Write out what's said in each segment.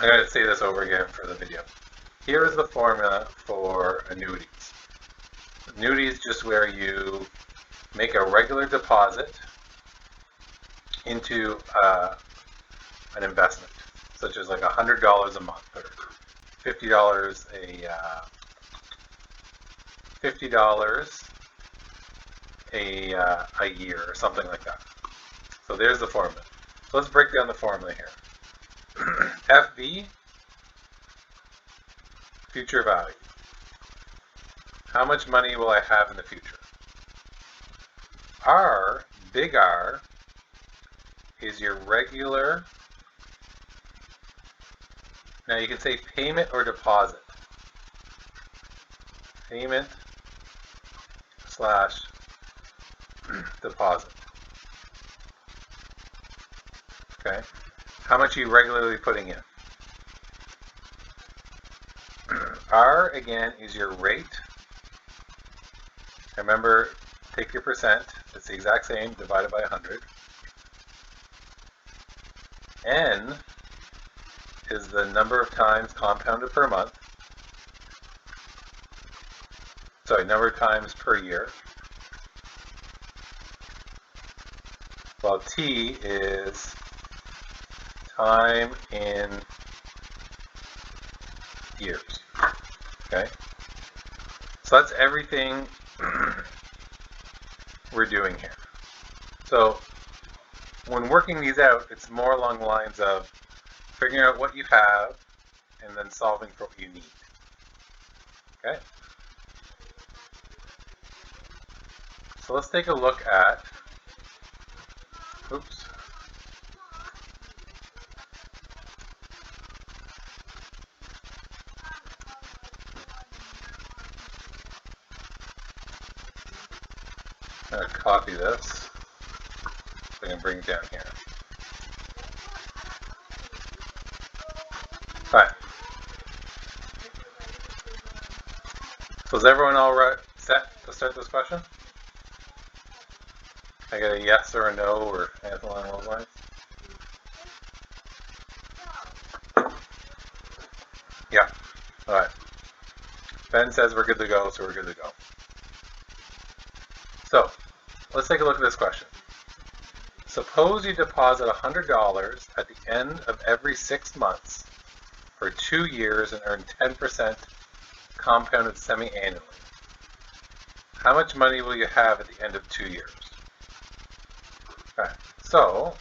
I'm going to say this over again for the video. Here is the formula for annuities. Annuities is just where you make a regular deposit into an investment, such as like $100 a month or $50 a year or something like that. So there's the formula. So let's break down the formula here. FV, future value. How much money will I have in the future? R, big R, is your regular, now you can say payment or deposit. Payment slash deposit. Okay. How much are you regularly putting in? R, again, is your rate. Remember, take your percent. It's the exact same, divided by 100. N is the number of times compounded per month. Sorry, number of times per year. While T is time in years. Okay? So that's everything we're doing here. So when working these out, it's more along the lines of figuring out what you have and then solving for what you need. Okay? So let's take a look at, oops. I'm going to copy this so I can bring it down here. Alright. So is everyone all right, set to start this question? I get a yes or a no or anything along those lines? Yeah. Alright. Ben says we're good to go, so we're good to go. So, let's take a look at this question. Suppose you deposit $100 at the end of every 6 months for 2 years and earn 10% compounded semi-annually. How much money will you have at the end of 2 years? Okay, so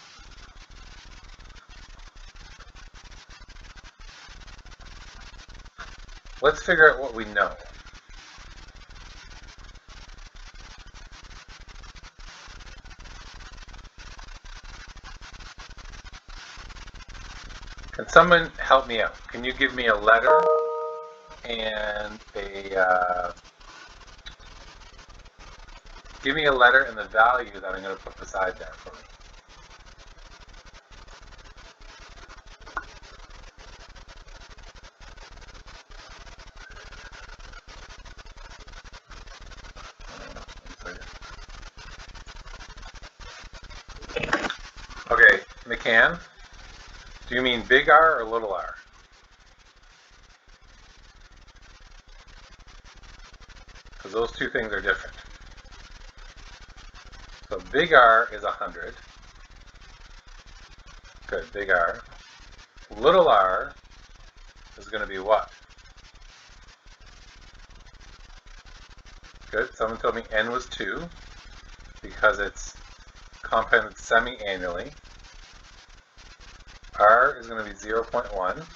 let's figure out what we know. Can someone help me out? Can you give me a letter and give me a letter and the value that I'm going to put beside that for me? Okay, McCann, do you mean big R or little r? Because those two things are different. So big R is 100. Good, big R. Little r is going to be what? Good, someone told me N was 2 because it's compounded semi-annually. R is going to be 0.1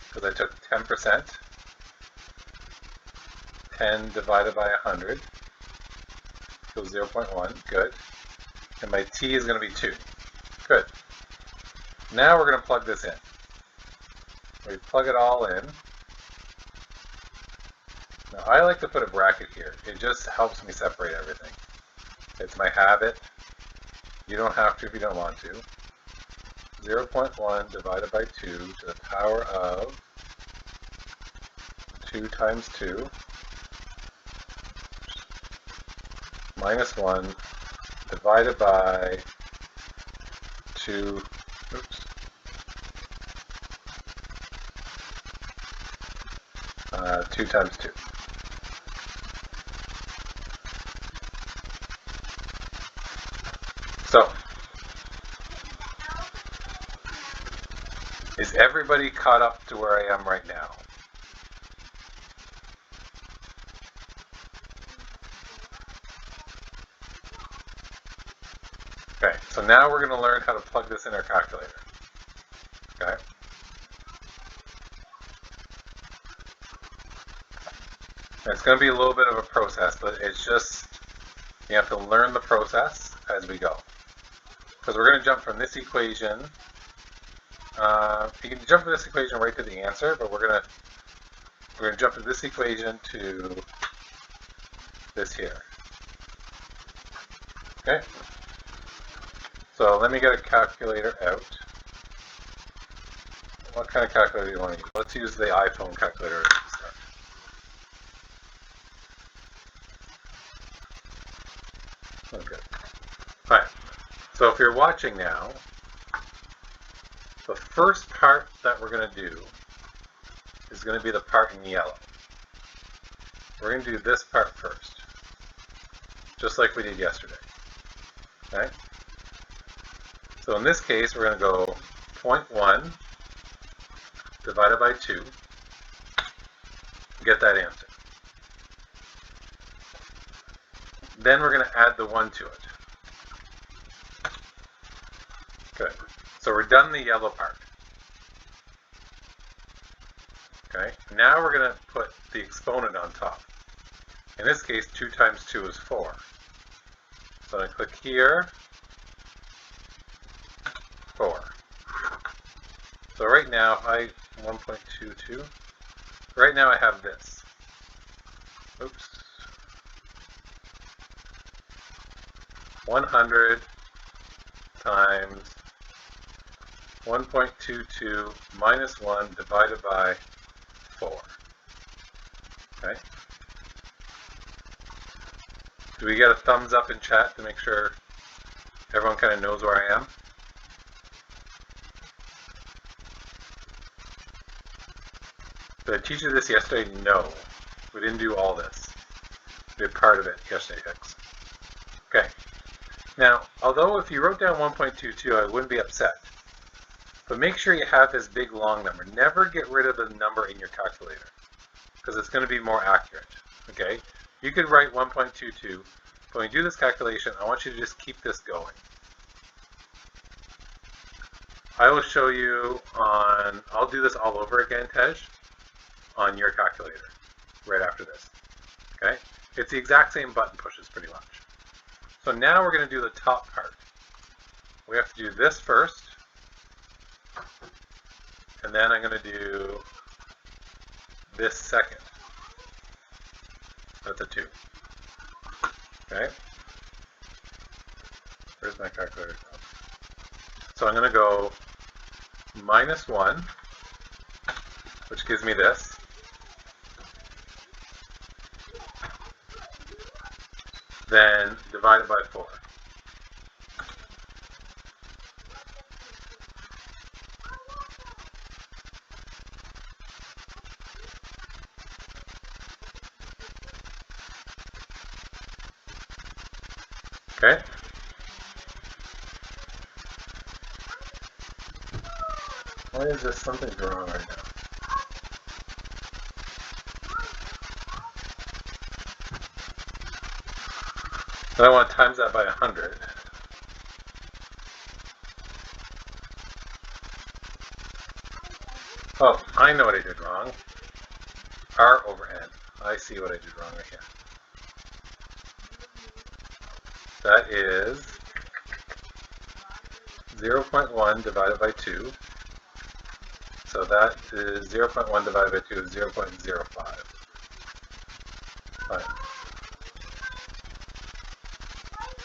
because I took 10%. 10 divided by 100 equals 0.1. Good. And my T is going to be 2. Good. Now we're going to plug this in. We plug it all in. Now I like to put a bracket here. It just helps me separate everything. It's my habit. You don't have to if you don't want to. 0.1 divided by 2 to the power of 2 times 2 minus 1 divided by 2, oops, 2 times 2. So, is everybody caught up to where I am right now? Okay, so now we're going to learn how to plug this in our calculator. Okay? And it's going to be a little bit of a process, but it's just, you have to learn the process as we go. Because we're going to jump from this equation, you can jump from this equation right to the answer, but we're going to jump from this equation to this here. Okay? So let me get a calculator out. What kind of calculator do you want to use? Let's use the iPhone calculator to start. Okay. Alright. So if you're watching now, the first part that we're going to do is going to be the part in yellow. We're going to do this part first, just like we did yesterday. Okay? So in this case, we're going to go 0.1 divided by 2, get that answer. Then we're going to add the 1 to it. Good. So we're done the yellow part. Okay. Now we're going to put the exponent on top. In this case, 2 times 2 is 4. So I click here, 4. So right now, 1.22. Right now I have this. Oops. 100 times 1.22 minus 1 divided by 4. Okay. Do we get a thumbs up in chat to make sure everyone kind of knows where I am? Did I teach you this yesterday? No. We didn't do all this. We did part of it yesterday, X. Okay. Now, although if you wrote down 1.22, I wouldn't be upset. But make sure you have this big long number. Never get rid of the number in your calculator, because it's going to be more accurate. Okay? You could write 1.22, but when you do this calculation, I want you to just keep this going. I will show you on, I'll do this all over again, Tej, on your calculator right after this. Okay? It's the exact same button pushes pretty much. So now we're going to do the top part. We have to do this first, and then I'm going to do this second. That's a 2. Okay? Where's my calculator? So I'm going to go minus 1, which gives me this. Then divided by 4. Okay? Why is this? Something's wrong right now. Then I want to times that by 100. Oh, I know what I did wrong. R over N. I see what I did wrong right here. That is 0.1 divided by 2. So that is 0.1 divided by 2 is 0.05. Fine.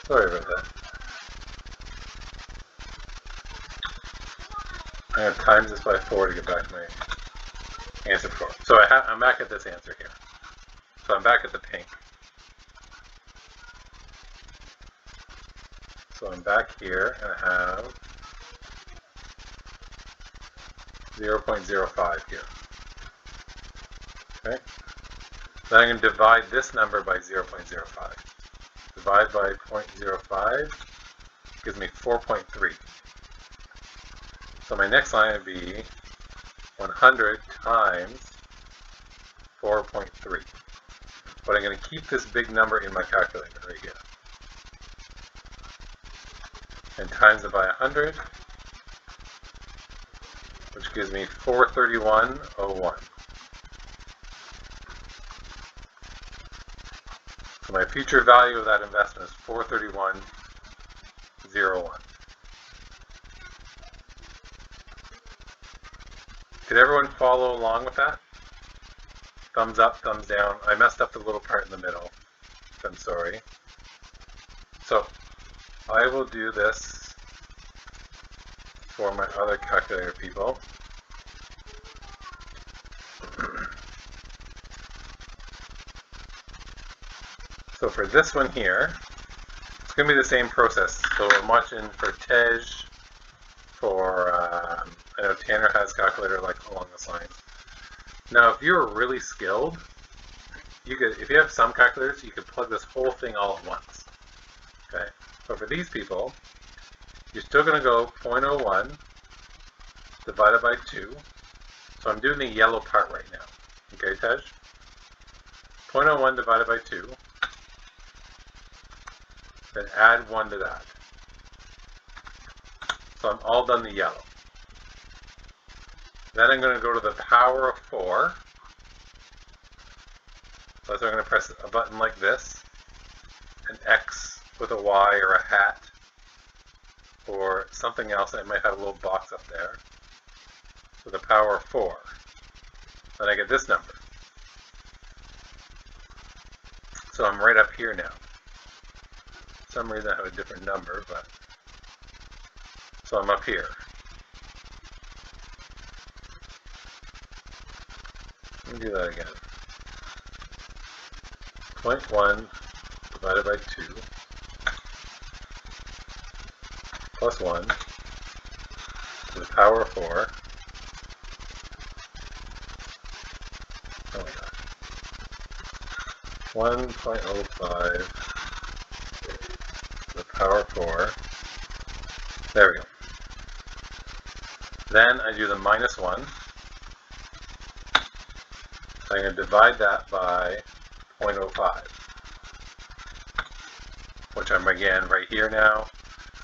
Sorry about that. I'm going to times this by 4 to get back my answer 4. So I'm back at this answer here. So I'm back at the pink. So I'm back here and I have 0.05 here. Okay? Then I'm going to divide this number by 0.05. Divide by 0.05 gives me 4.3. So my next line would be 100 times 4.3. But I'm going to keep this big number in my calculator right here. And times it by 100, which gives me 431.01. So my future value of that investment is 431.01. Did everyone follow along with that? Thumbs up, thumbs down. I messed up the little part in the middle. I'm sorry. So I will do this for my other calculator people. So for this one here, it's going to be the same process. So I'm watching for Tej, for, I know Tanner has calculator like along those lines. Now, if you're really skilled, you could, if you have some calculators, you could plug this whole thing all at once. Okay. But for these people, you're still going to go 0.01 divided by 2. So I'm doing the yellow part right now. Okay, Tej? 0.01 divided by 2. Then add 1 to that. So I'm all done the yellow. Then I'm going to go to the power of 4. So I'm going to press a button like this, an X with a Y or a hat, or something else. I might have a little box up there. So the power of 4. Then I get this number. So I'm right up here now. For some reason I have a different number, but so I'm up here. Let me do that again. 0.1 divided by 2 plus 1 to the power of 4. Oh my god. 1.05 to the power of 4. There we go. Then I do the minus 1. So I'm going to divide that by 0.05, which I'm again right here now,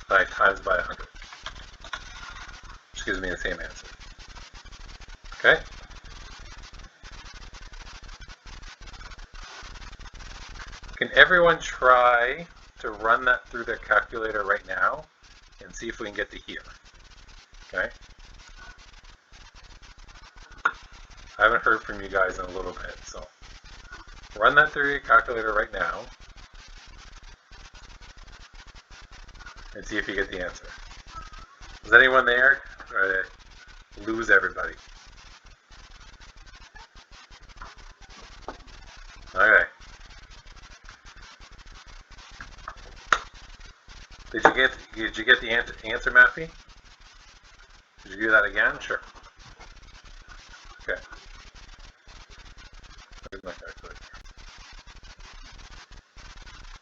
and I times by 100, which gives me the same answer. Okay? Can everyone try to run that through their calculator right now and see if we can get to here? Okay? I haven't heard from you guys in a little bit, so run that through your calculator right now and see if you get the answer. Is anyone there? Or did I lose everybody? Okay. Did you get the answer, Matthew? Did you do that again? Sure. Okay. Where's my calculator?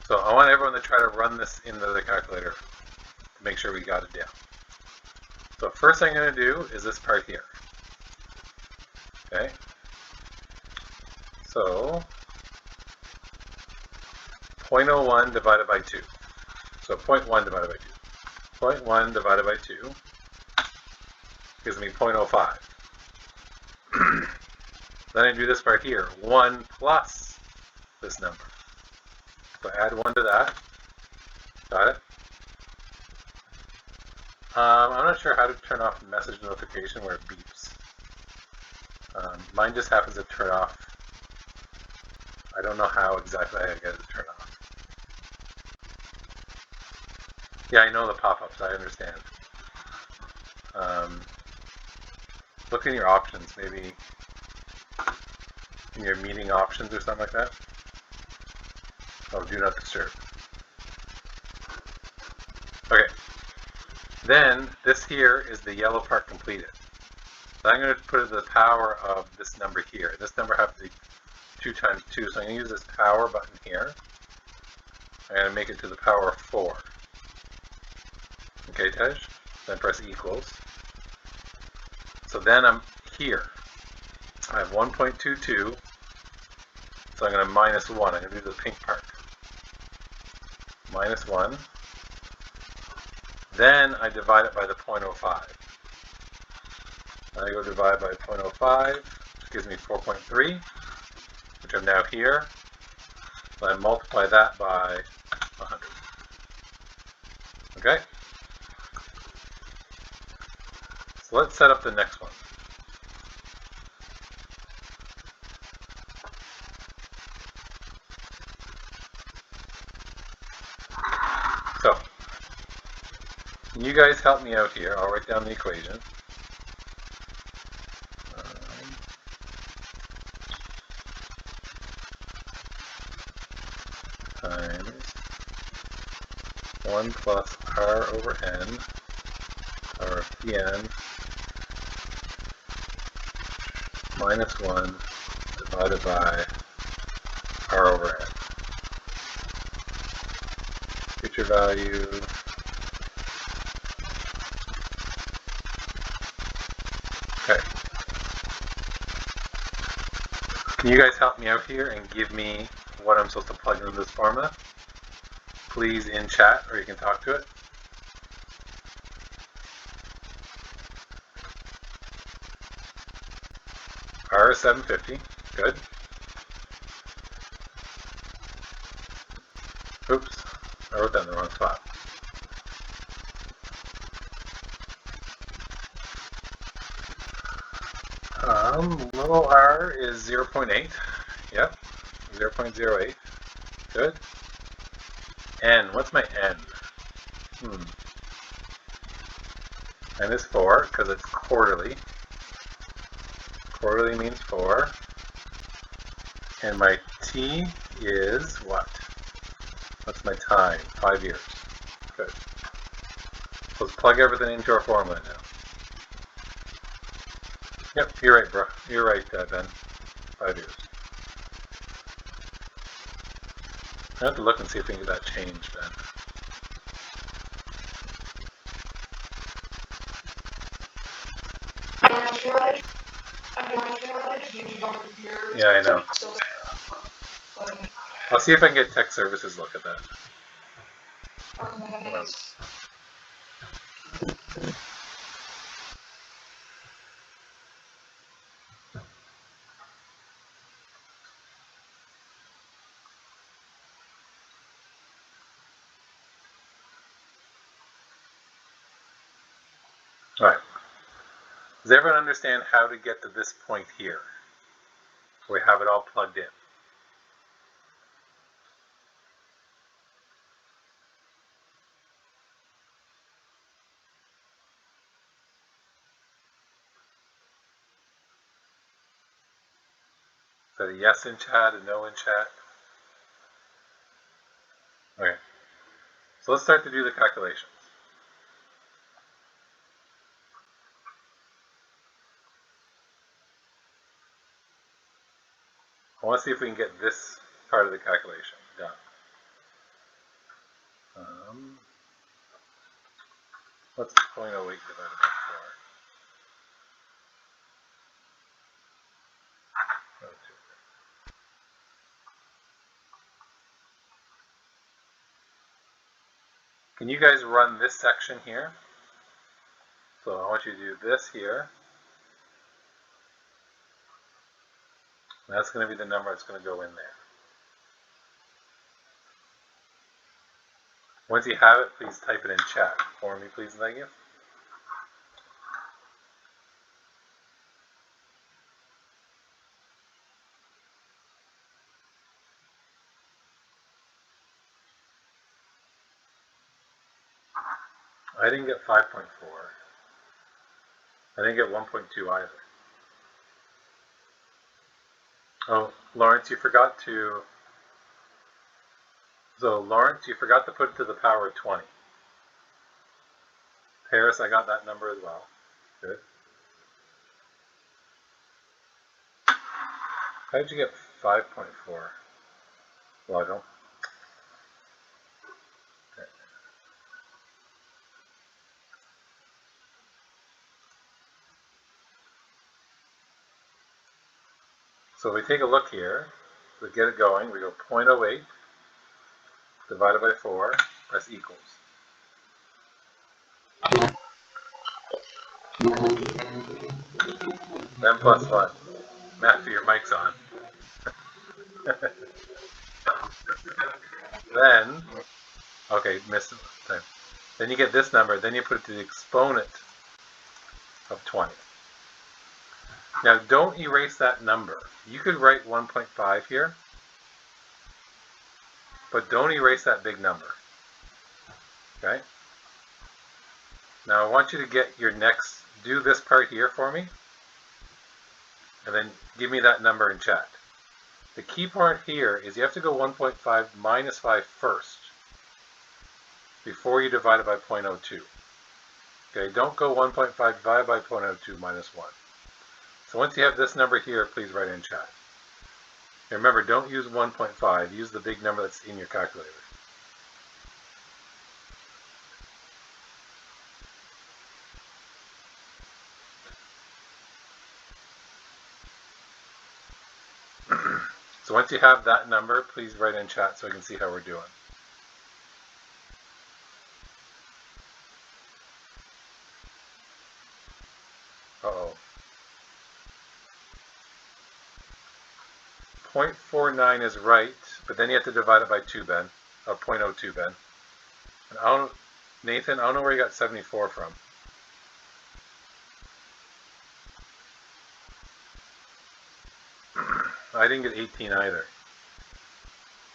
So I want everyone to try to run this into the calculator to make sure we got it down. So first thing I'm going to do is this part here. Okay. So 0.01 divided by 2. So 0.1 divided by 2. 0.1 divided by 2 gives me 0.05. Then I do this part here, 1 plus this number. So add 1 to that. Got it? I'm not sure how to turn off message notification where it beeps. Mine just happens to turn off. I don't know how exactly I get it to turn off. Yeah, I know the pop-ups, I understand. Look in your options, maybe in your meeting options or something like that. Oh, do not disturb. Okay. Then this here is the yellow part completed. So I'm going to put it to the power of this number here. This number has to be 2 times 2, so I'm going to use this power button here. I'm going to make it to the power of 4. Okay, Tej? Then press equals. So then I'm here. I have 1.22, so I'm going to minus 1. I'm going to do the pink part. Minus 1. Then I divide it by the 0.05. I go divide by 0.05, which gives me 4.3, which I'm now here. So I multiply that by 100. Okay? So let's set up the next one. So, can you guys help me out here? I'll write down the equation. Times 1 plus r over n, power of pn, minus 1 divided by r over n. Future value okay. Can you guys help me out here and give me what I'm supposed to plug into this formula? Please in chat, or you can talk to it. R is 750. Good. Oops, I wrote that in the wrong spot. Little r is 0.8. Yep, 0.08. Good. N, what's my N? N is 4, because it's quarterly. Quarterly means 4. And my T is what? What's my time? 5 years. Good. Let's plug everything into our formula now. Yep, you're right, bro. You're right, Ben. 5 years. I have to look and see if we can get that changed, Ben. Yeah, I know. I'll see if I can get tech services look at that. Alright. Does everyone understand how to get to this point here? We have it all plugged in. Is that a yes in chat, a no in chat? Okay. So let's start to do the calculations. I want to see if we can get this part of the calculation done. What's 0.08 divided by 4? Can you guys run this section here? So I want you to do this here. And that's going to be the number that's going to go in there. Once you have it, please type it in chat for me, please, and thank you. I didn't get 5.4. I didn't get 1.2 either. Oh, Lawrence, you forgot to... So, Lawrence, you forgot to put it to the power of 20. Paris, I got that number as well. Good. How did you get 5.4. Well, I don't. Okay. So we take a look here. To get it going, we go 0.08 divided by 4, press equals. Then plus 1. Matthew, your mic's on. Then, okay, missed it this time. Then you get this number, then you put it to the exponent of 20. Now don't erase that number. You could write 1.5 here, but don't erase that big number. Okay? Now I want you to get your next, do this part here for me, and then give me that number in chat. The key part here is you have to go 1.5 minus 5 first, before you divide it by 0.02. Okay, don't go 1.5 divided by 0.02 minus 1. So once you have this number here, please write it in chat. And remember, don't use 1.5, use the big number that's in your calculator. So once you have that number, please write in chat so I can see how we're doing. Uh-oh. 0.49 is right, but then you have to divide it by 2, Ben. 0.02, Ben. And Nathan, I don't know where you got 74 from. I didn't get 18 either.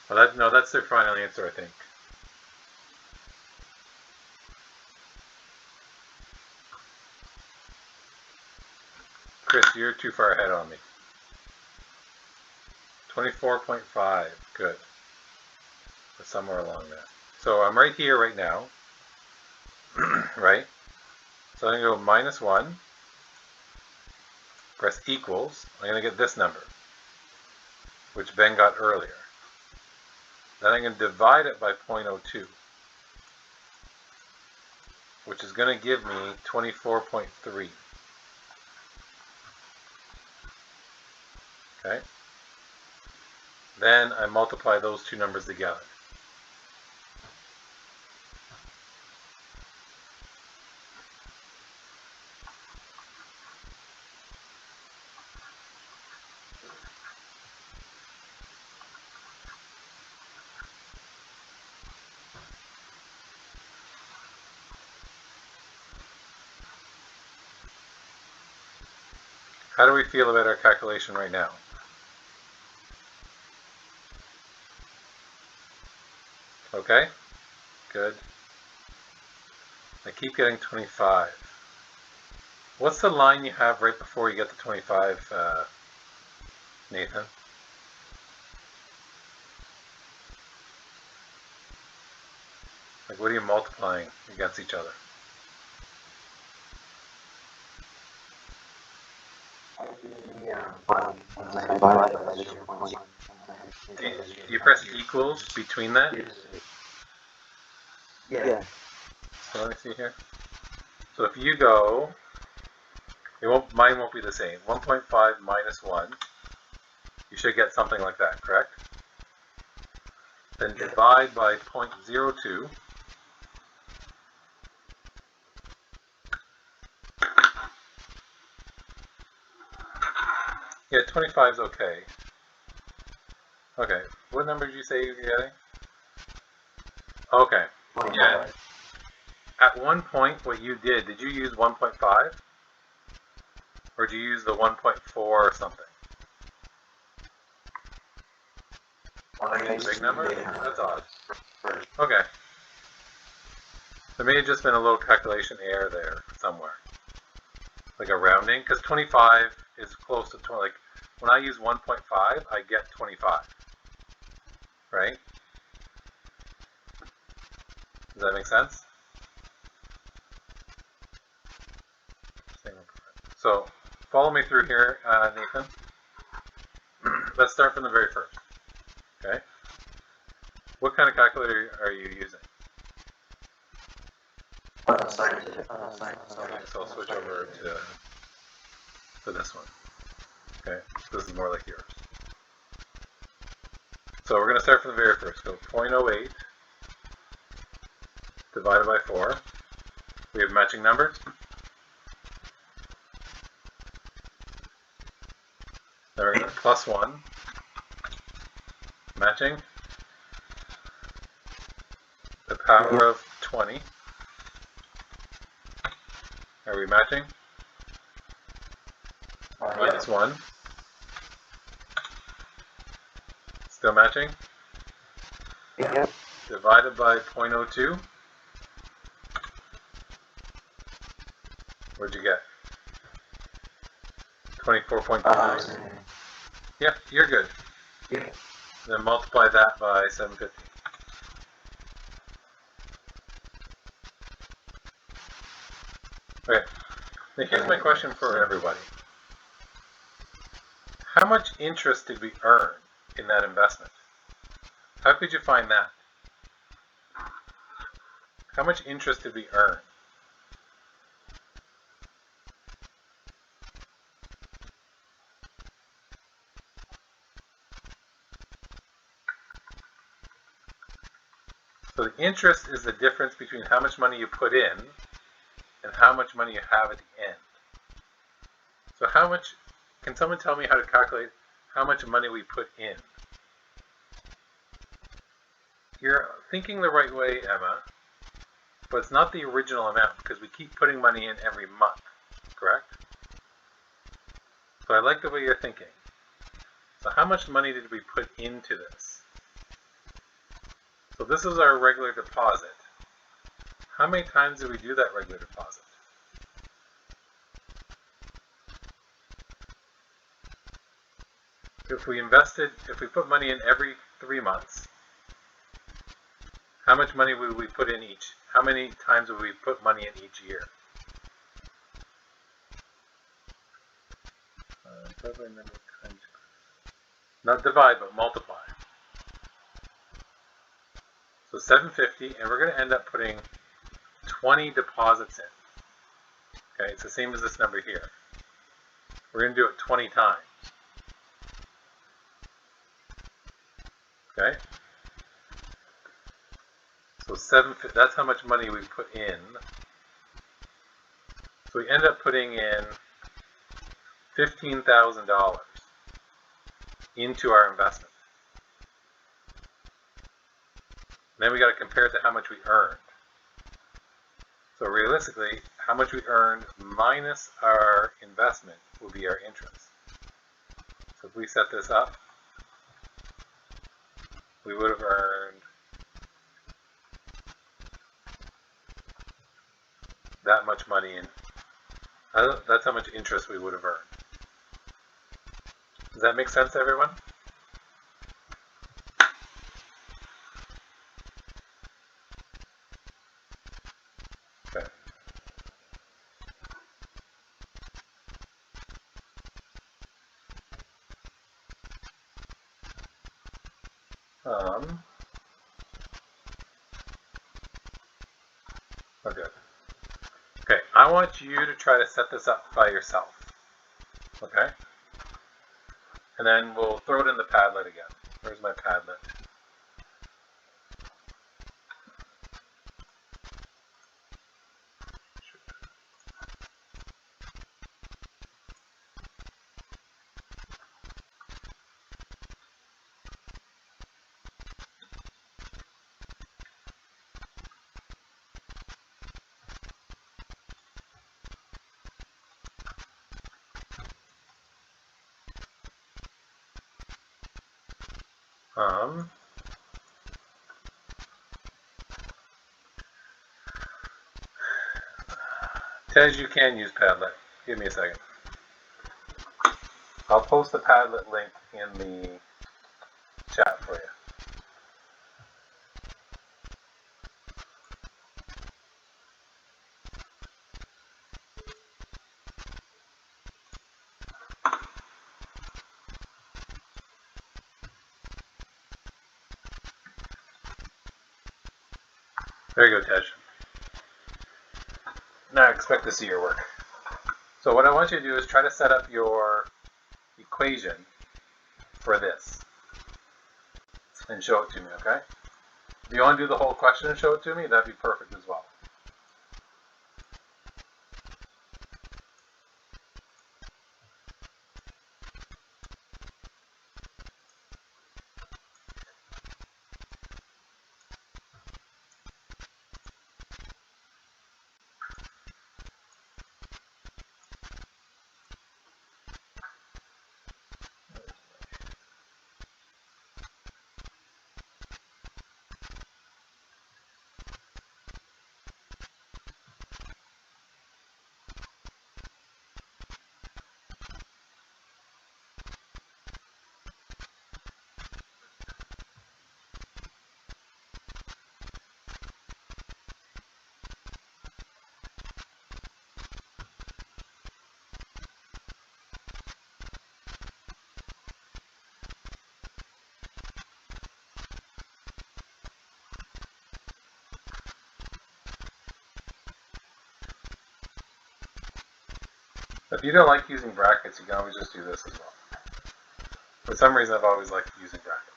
Well, no, that's their final answer, I think. Chris, you're too far ahead on me. 24.5, good. Or somewhere along that. So I'm right here right now, right? So I'm going to go minus 1, press equals. I'm going to get this number, which Ben got earlier. Then I'm going to divide it by 0.02, which is going to give me 24.3. Okay? Then I multiply those two numbers together. How do we feel about our calculation right now? Okay? Good. I keep getting 25. What's the line you have right before you get to 25, Nathan? Like, what are you multiplying against each other? Do you press equals between that? Yeah. So let me see here. So if you go, mine won't be the same. 1.5 minus 1. You should get something like that, correct? Then divide by 0.02. Yeah, 25 is okay. Okay, what number did you say you're getting? Okay, yeah. At one point, what you did you use 1.5? Or did you use the 1.4 or something? Big number? That's odd. Okay. There may have just been a little calculation error there somewhere. Like a rounding, because 25 is close to 20. Like, when I use 1.5, I get 25. Right? Does that make sense? So, follow me through here, Nathan. let's start from the very first. Okay. What kind of calculator are you using? Scientific. Okay, so I'll switch over to this one. Okay, this is more like yours. So we're going to start from the very first. Go 0.08 divided by 4. We have matching numbers. Then we're going to plus 1. Matching. The power of 20. Are we matching? Minus 1. Still matching? Yep. Divided by 0.02. What'd you get? 24.2. Yep, you're good. Yeah. Then multiply that by 750. Okay, now here's my question for everybody. How much interest did we earn in that investment? How could you find that? How much interest did we earn? So the interest is the difference between how much money you put in and how much money you have at the end. So how much, can someone tell me how to calculate how much money we put in? You're thinking the right way, Emma, but it's not the original amount because we keep putting money in every month, correct? So I like the way you're thinking. So how much money did we put into this? So this is our regular deposit. How many times did we do that regular deposit? If we put money in every 3 months, how much money would we put in each? How many times would we put money in each year? Not divide, but multiply. So 750, and we're going to end up putting 20 deposits in. Okay, it's the same as this number here. We're going to do it 20 times. Okay? So that's how much money we put in. So we end up putting in $15,000 into our investment. Then we got to compare it to how much we earned. So realistically, how much we earned minus our investment will be our interest. So if we set this up, we would have earned that much money in. That's how much interest we would have earned. Does that make sense to everyone? Okay. Okay. Okay, I want you to try to set this up by yourself. Okay? And then we'll throw it in the Padlet again. Where's my Padlet? Tej, you can use Padlet. Give me a second. I'll post the Padlet link in the chat for you. Very good, Tej. Now I expect to see your work. So what I want you to do is try to set up your equation for this and show it to me, okay? If you want to do the whole question and show it to me, that'd be perfect as well. If you don't like using brackets, you can always just do this as well. For some reason, I've always liked using brackets.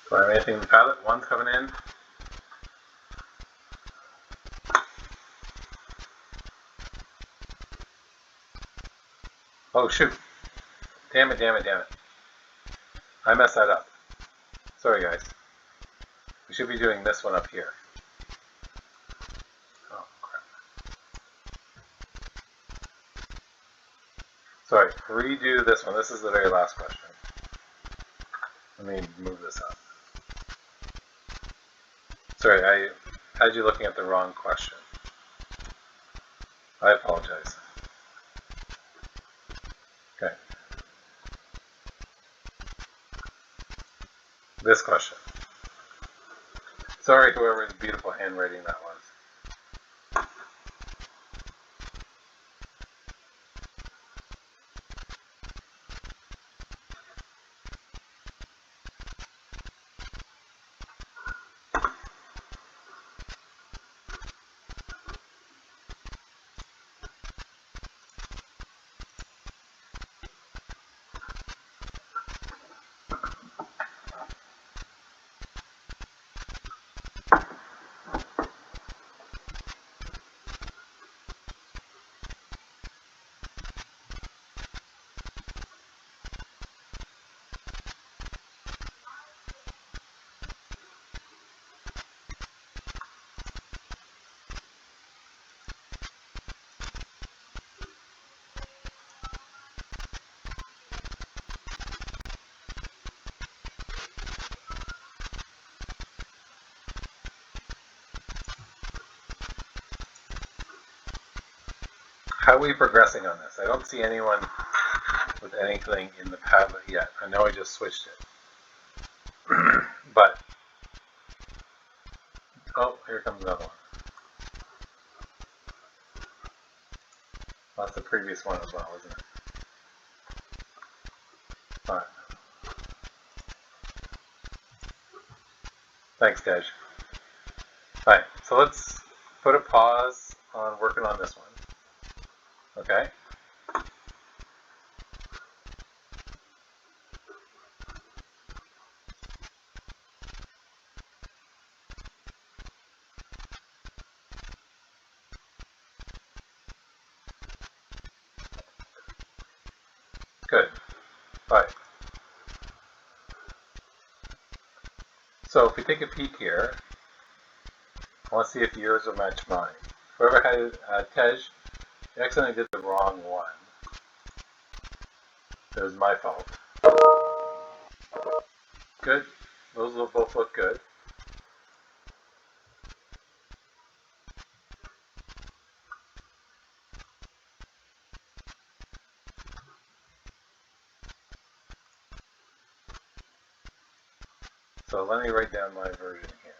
Do I have anything in the palette? One's coming in. Oh shoot. Damn it. I messed that up. Sorry guys. We should be doing this one up here. Oh crap. Sorry, redo this one. This is the very last question. Let me move this up. Sorry, I had you looking at the wrong question. I apologize. Okay. This question. Sorry, whoever's beautiful handwriting that was. How are we progressing on this? I don't see anyone with anything in the Padlet yet. I know I just switched it. But, oh, here comes another one. That's the previous one as well, isn't it? Alright. Thanks, Tej. Alright, so let's put a pause on working on this one. Okay? Good. Alright. So if we take a peek here, I want to see if yours will match mine. Whoever had Tej, you accidentally did the wrong one. It was my fault. Good. Those will both look good. So let me write down my version here.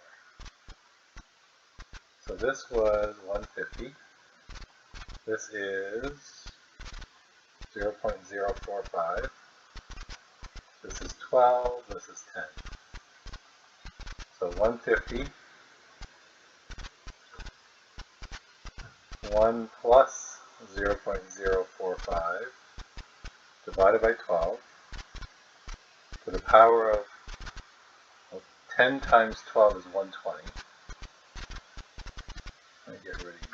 So this was 150. This is 0.045. This is 12. This is 10. So 150. 1 plus 0.045 divided by 12 to the power of 10 times 12 is 120. Let me get rid of you.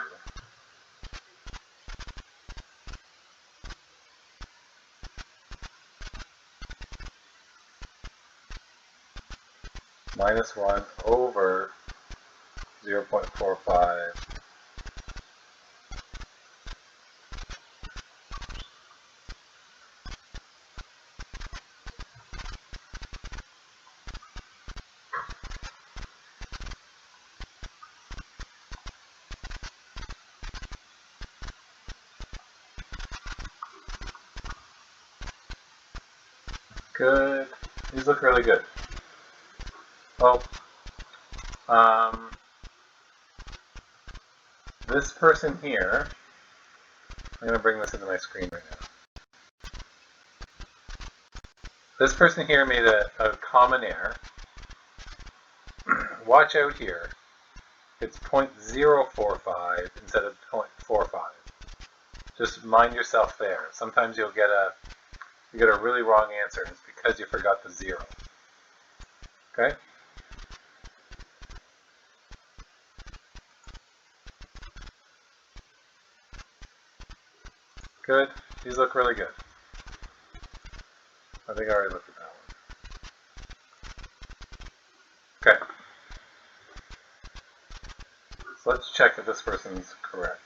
Minus 1 over 0.45. Good. These look really good. Oh, this person here, I'm going to bring this into my screen right now. This person here made a common error. Watch out here. It's 0.045 instead of 0.45. Just mind yourself there. Sometimes you get a really wrong answer, and it's because you forgot the 0. Okay? Good. These look really good. I think I already looked at that one. Okay. So let's check if this person's correct.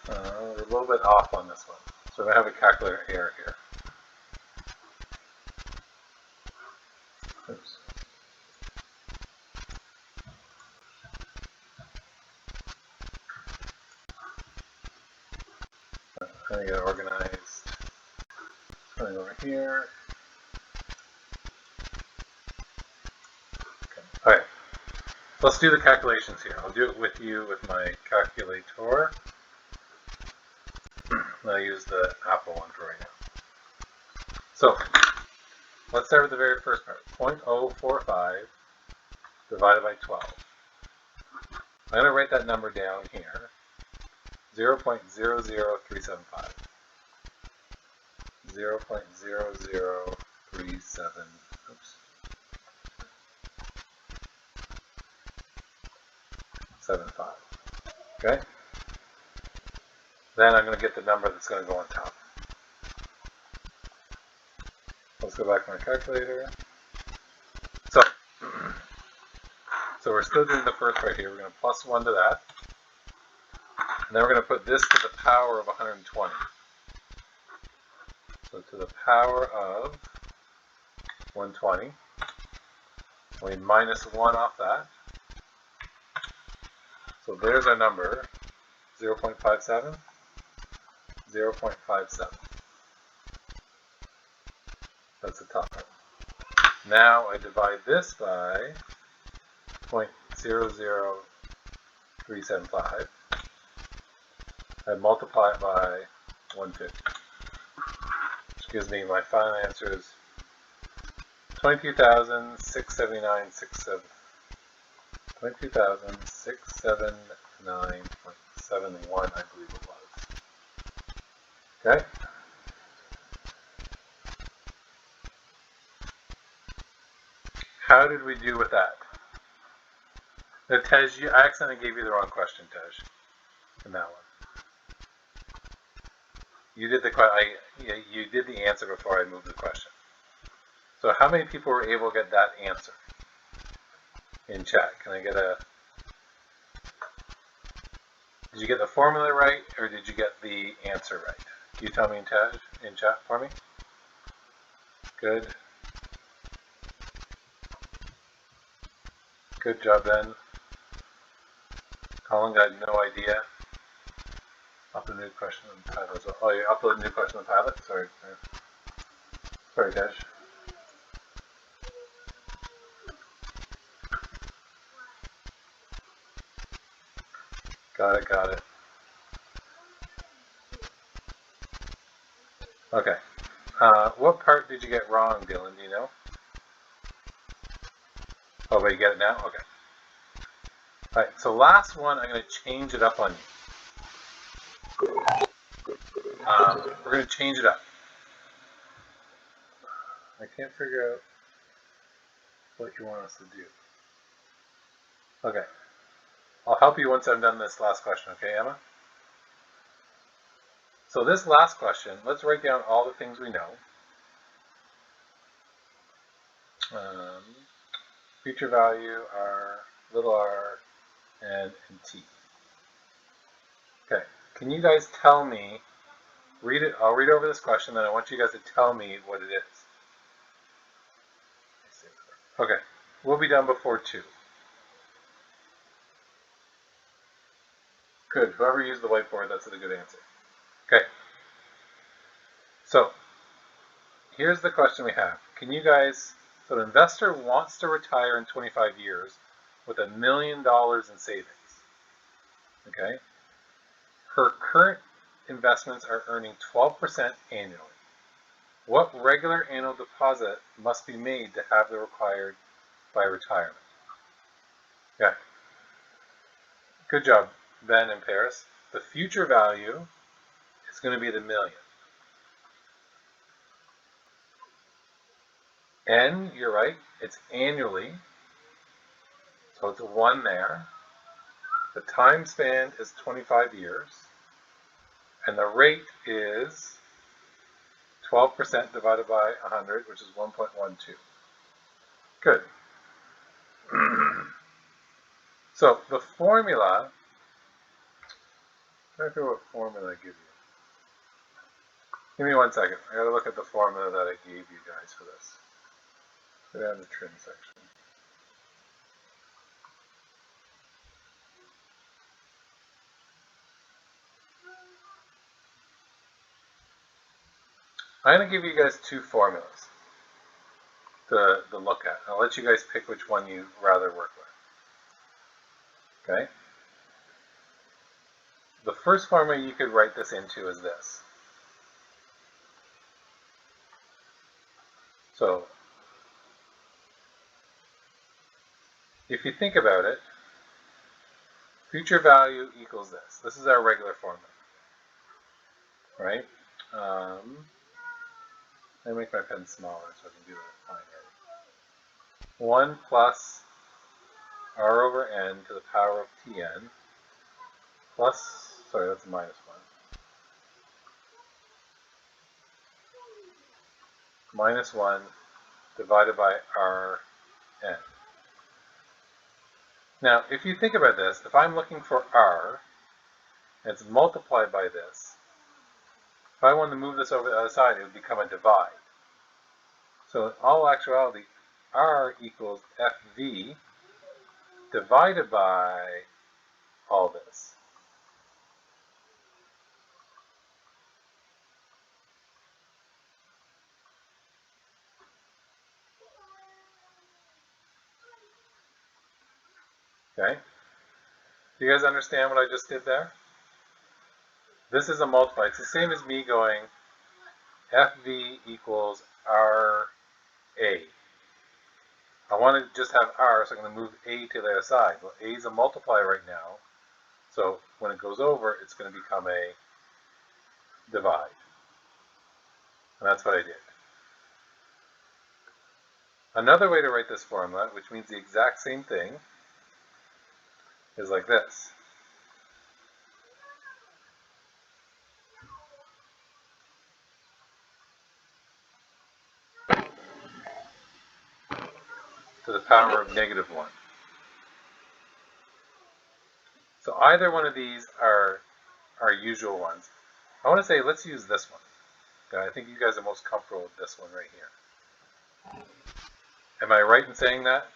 We're a little bit off on this one. So I have a calculator error here. Oops. I'm going to get organized. Going over here. Okay. Alright. Let's do the calculations here. I'll do it with you with my calculator. I'll use the Apple one for right now. So, let's start with the very first part. 0.045 divided by 12. I'm going to write that number down here. 0.00375. 0.0037. Oops. 75. Okay? Then I'm going to get the number that's going to go on top. Let's go back to my calculator. So we're still doing the first part here. We're going to plus 1 to that. And then we're going to put this to the power of 120. So to the power of 120. We minus 1 off that. So there's our number, 0.57. 0.57. That's the top one. Now I divide this by 0.00375. I multiply it by 150, which gives me my final answer is 22,679.67. 22,679.71, I believe it was. Okay. How did we do with that? Now, Tej, I accidentally gave you the wrong question, Tej, in that one. You did you did the answer before I moved the question. So how many people were able to get that answer in chat? Can I get a... Did you get the formula right, or did you get the answer right? Can you tell me in chat for me? Good. Good job, Ben. Colin got no idea. Upload a new question on the Padlet as well. Oh, you upload a new question on the Padlet? Sorry. Sorry, Tej. Got it. Okay. What part did you get wrong, Dylan? Do you know? Oh, but you get it now? Okay. All right, so last one, I'm going to change it up on you. We're going to change it up. I can't figure out what you want us to do. Okay. I'll help you once I've done this last question, okay, Emma? So this last question, let's write down all the things we know. Future value, R, little r, and t. Okay, can you guys tell me, read it, I'll read over this question, then I want you guys to tell me what it is. Okay, we'll be done before 2. Good, whoever used the whiteboard, that's a good answer. Okay, so here's the question we have. Can you guys, so an investor wants to retire in 25 years with $1 million in savings. Okay, her current investments are earning 12% annually. What regular annual deposit must be made to have the required by retirement? Yeah. Good job, Ben and Paris. The future value is going to be the million. N, you're right, it's annually. So it's a 1 there. The time span is 25 years. And the rate is 12% divided by 100, which is 1.12. Good. So the formula, I don't know what formula I give you. Give me 1 second. I gotta look at the formula that I gave you guys for this. Go down to the trim section. I'm gonna give you guys 2 formulas to look at. I'll let you guys pick which one you rather work with. Okay? The first formula you could write this into is this. So, if you think about it, future value equals this. This is our regular formula, right? Let me make my pen smaller so I can do that fine. 1 plus r over n to the power of tn plus, sorry, that's a minus 1. Minus 1 divided by rn. Now, if you think about this, if I'm looking for r, and it's multiplied by this, if I wanted to move this over to the other side, it would become a divide. So in all actuality, r equals fv divided by all this. Okay? Do you guys understand what I just did there? This is a multiply. It's the same as me going FV equals RA. I want to just have R, so I'm going to move A to the other side. Well, A is a multiply right now, so when it goes over, it's going to become a divide. And that's what I did. Another way to write this formula, which means the exact same thing, is like this. To the power of -1. So either one of these are our usual ones. I want to say, let's use this one. Okay, I think you guys are most comfortable with this one right here. Am I right in saying that?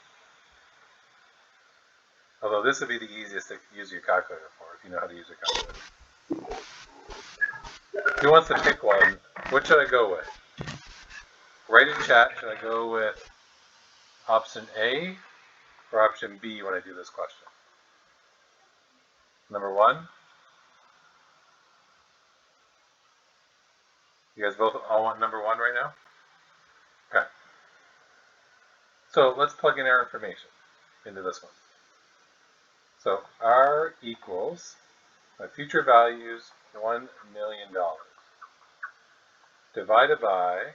Although this would be the easiest to use your calculator for, if you know how to use your calculator. Who wants to pick one? What should I go with? Write in chat, should I go with option A or option B when I do this question? Number one? You guys both all want number one right now? Okay. So let's plug in our information into this one. So R equals, my future values, $1 million, divided by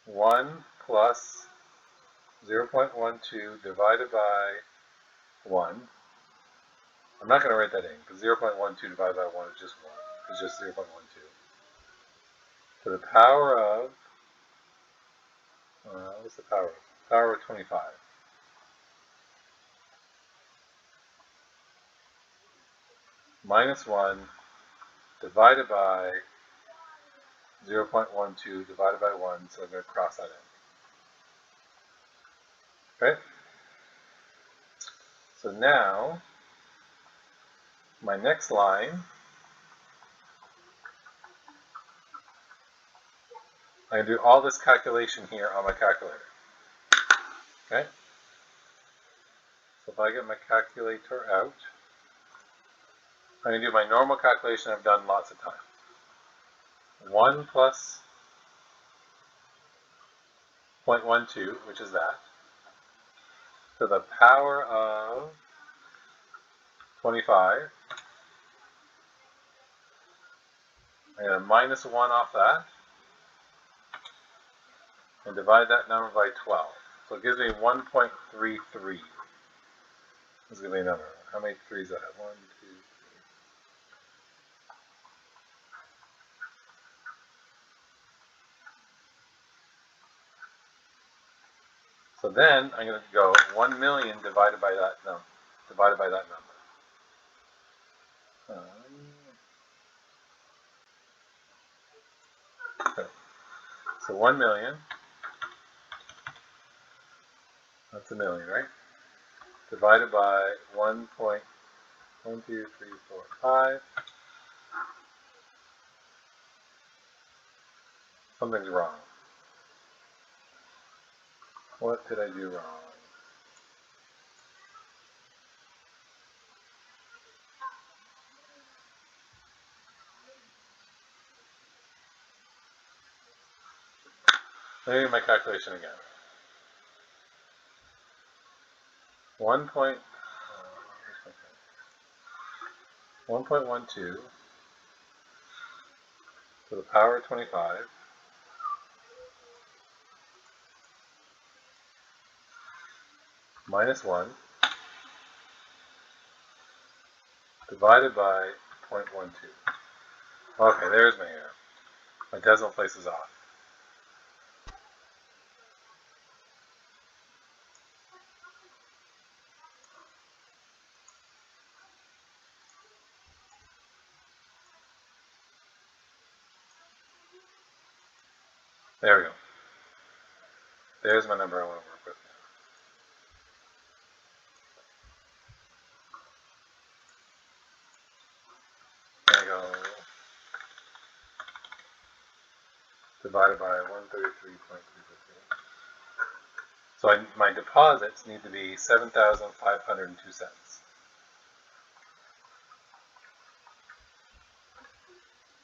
1 plus 0.12 divided by 1. I'm not going to write that in, because 0.12 divided by 1 is just 1. It's just 0.12. To the power of, what's the power of? Power of 25. Minus 1 divided by 0.12 divided by 1, so I'm going to cross that in. Okay? So now, my next line, I'm going to do all this calculation here on my calculator. Okay? So if I get my calculator out, I'm going to do my normal calculation I've done lots of times. 1 plus 0.12, which is that, to the power of 25. I'm going to minus 1 off that and divide that number by 12. So it gives me 1.33. This is going to be a number. How many 3's do I have? 1, 2, 3. So then I'm going to go 1 million divided by that number. Okay. So 1 million, that's a million, right? Divided by 1.12345. Something's wrong. What did I do wrong? Let me do my calculation again. 1.12 to the power of 25 minus 1 divided by 0.12. Okay, there's my error. My decimal place is off. There we go. There's my number I want to work with now. There we go. Divided by 133.358. So my deposits need to be $7,502.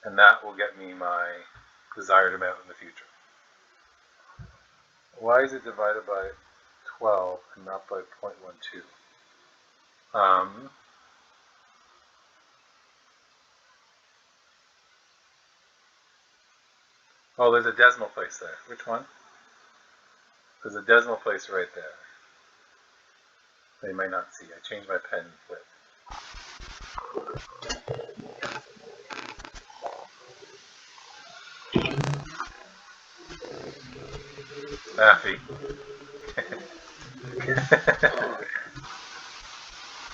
And that will get me my desired amount in the future. Why is it divided by 12 and not by 0.12? Oh, there's a decimal place there. Which one? There's a decimal place right there. They might not see. I changed my pen and flip. Affy.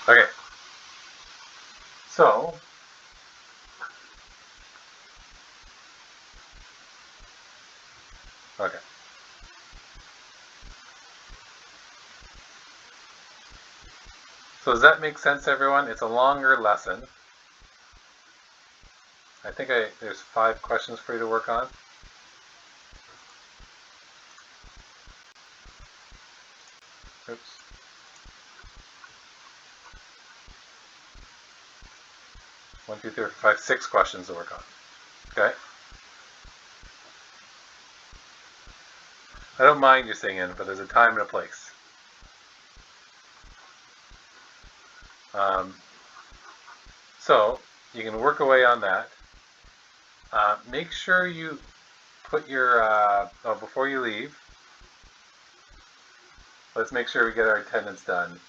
Okay. So, okay. So does that make sense, everyone? It's a longer lesson. I think there's 5 questions for you to work on. Oops. One, two, three, four, 5, 6 questions to work on. Okay? I don't mind you singing, but there's a time and a place. So you can work away on that. Make sure you put your, before you leave, let's make sure we get our attendance done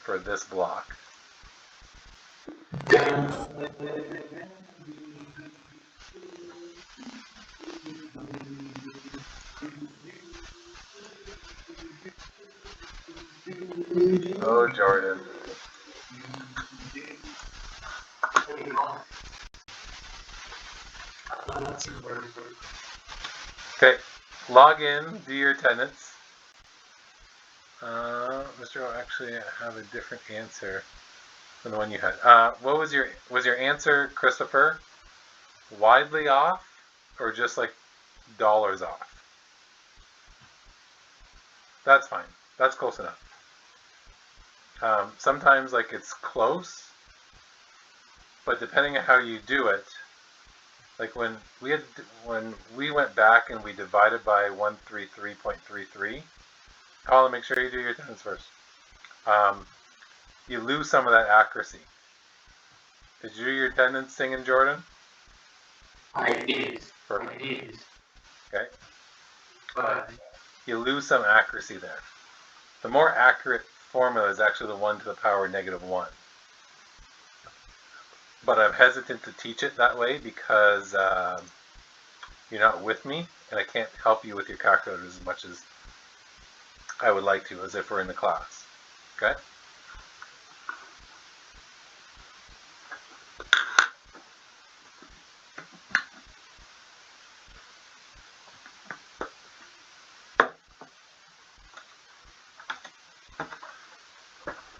for this block. Oh, Jordan. Okay, log in, do your attendance. Mr. O, actually, I have a different answer than the one you had. What was your answer, Christopher? Widely off, or just like dollars off? That's fine. That's close enough. Sometimes like it's close, but depending on how you do it, like when we went back and we divided by 133.33. Colin, make sure you do your attendance first. You lose some of that accuracy. Did you do your attendance, singing, Jordan? I did. Perfect. I did. Okay. But You lose some accuracy there. The more accurate formula is actually the 1 to the power -1. But I'm hesitant to teach it that way because you're not with me, and I can't help you with your calculators as much as I would like to, as if we're in the class. Okay?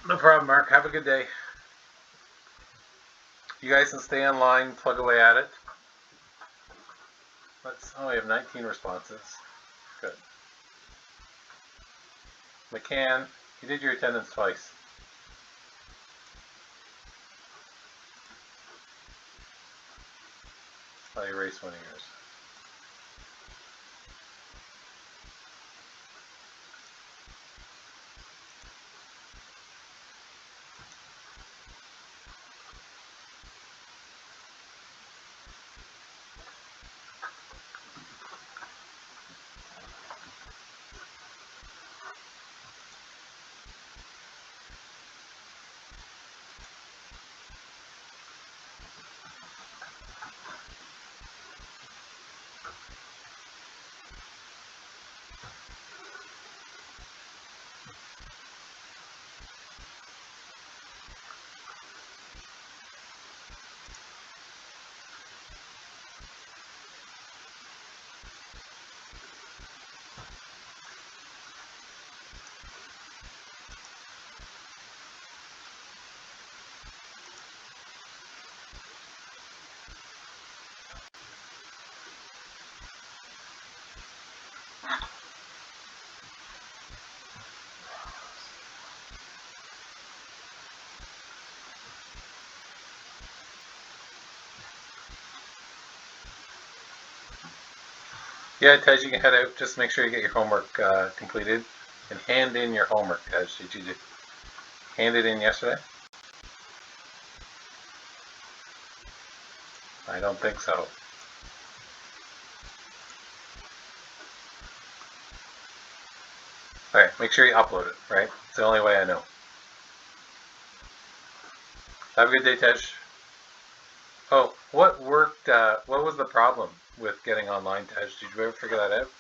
No problem, Mark. Have a good day. You guys can stay online, plug away at it. We have 19 responses. Good. McCann, you did your attendance twice. I'll erase one of yours. Yeah, Tej, you can head out. Just make sure you get your homework completed and hand in your homework, Tej. Did you hand it in yesterday? I don't think so. All right, make sure you upload it, right? It's the only way I know. Have a good day, Tej. Oh, what worked? What was the problem with getting online, Tej? Did you ever figure that out?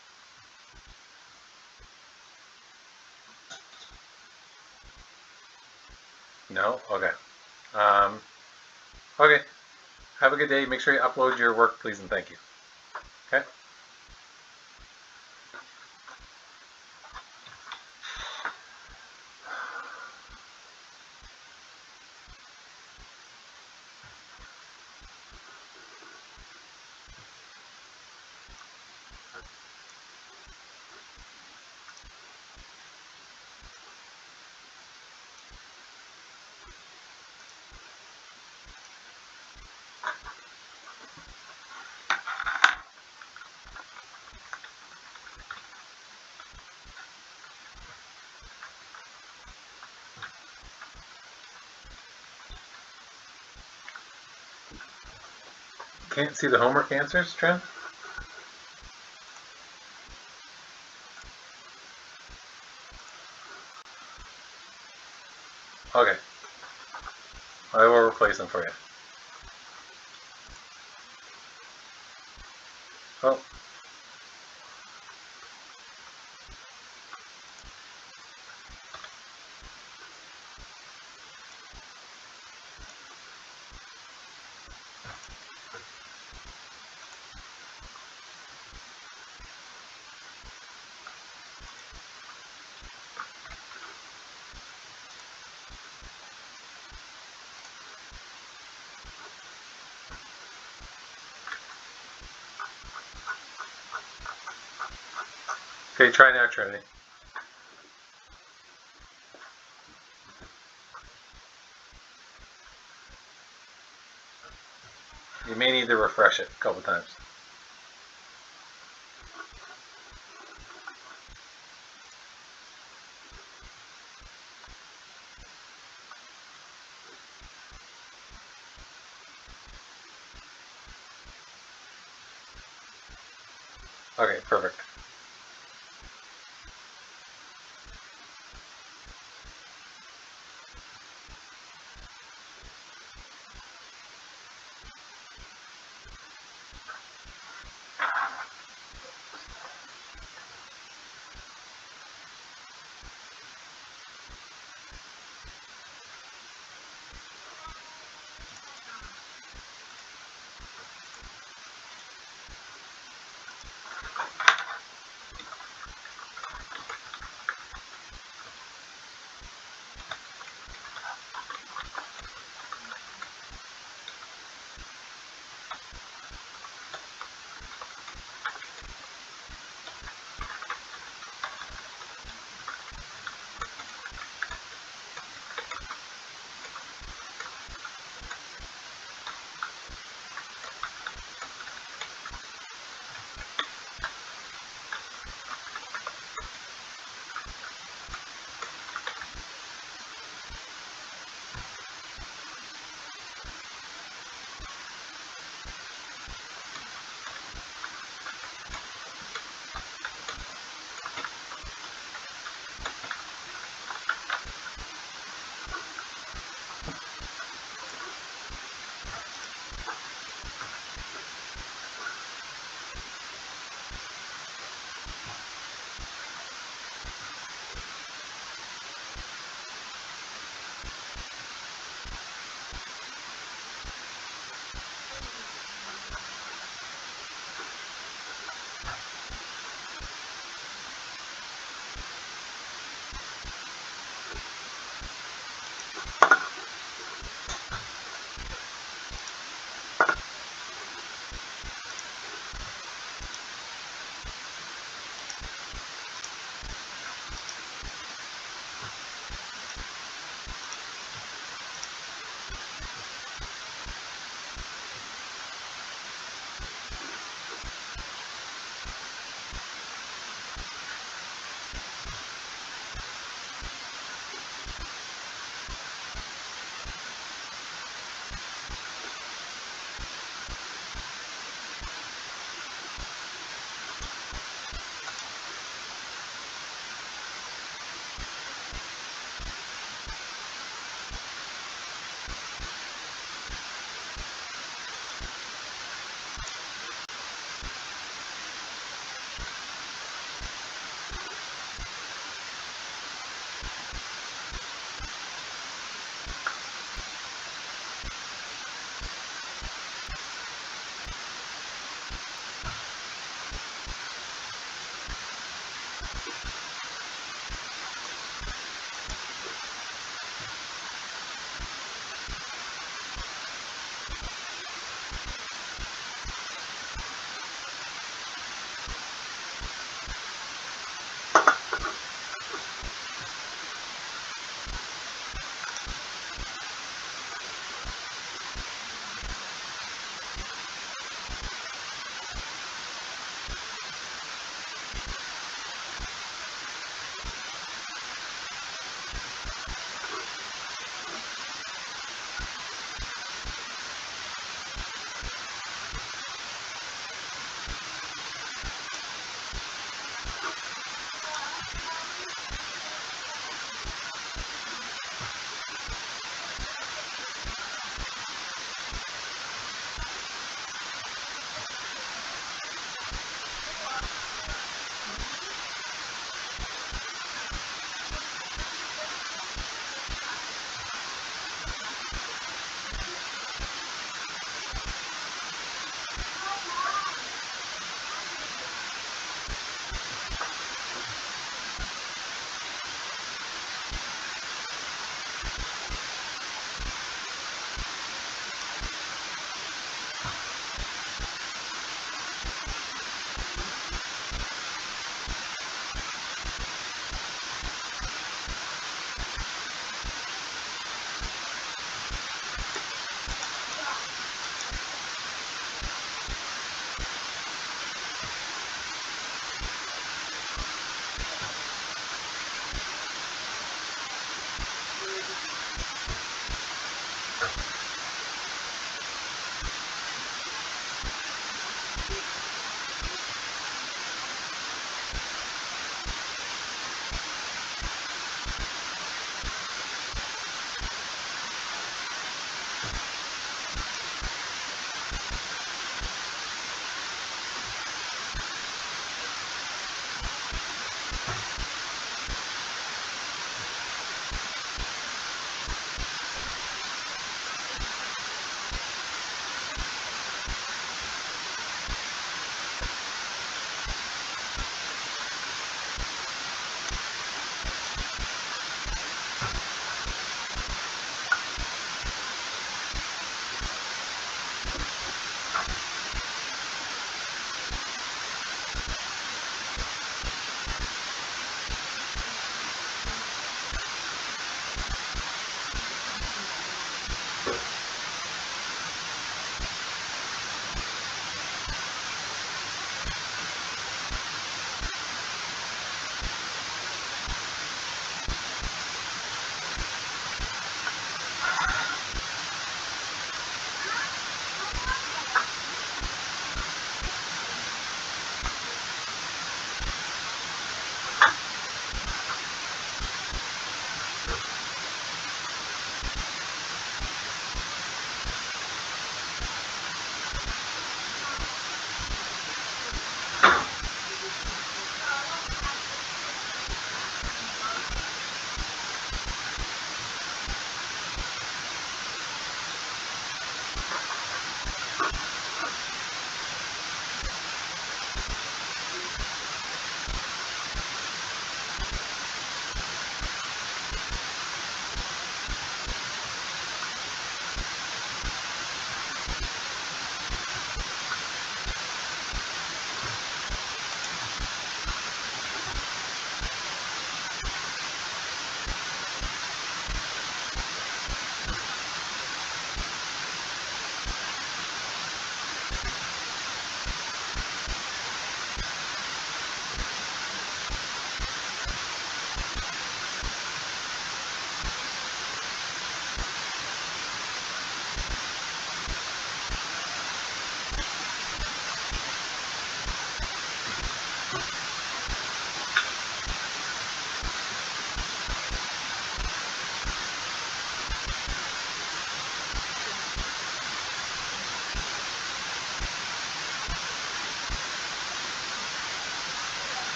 No? Okay. Um, okay. Have a good day. Make sure you upload your work, please, and thank you. Okay? Can't see the homework answers, Trent? Okay. I will replace them for you. Oh, okay, try now, Trinity. You may need to refresh it a couple times. Okay, perfect.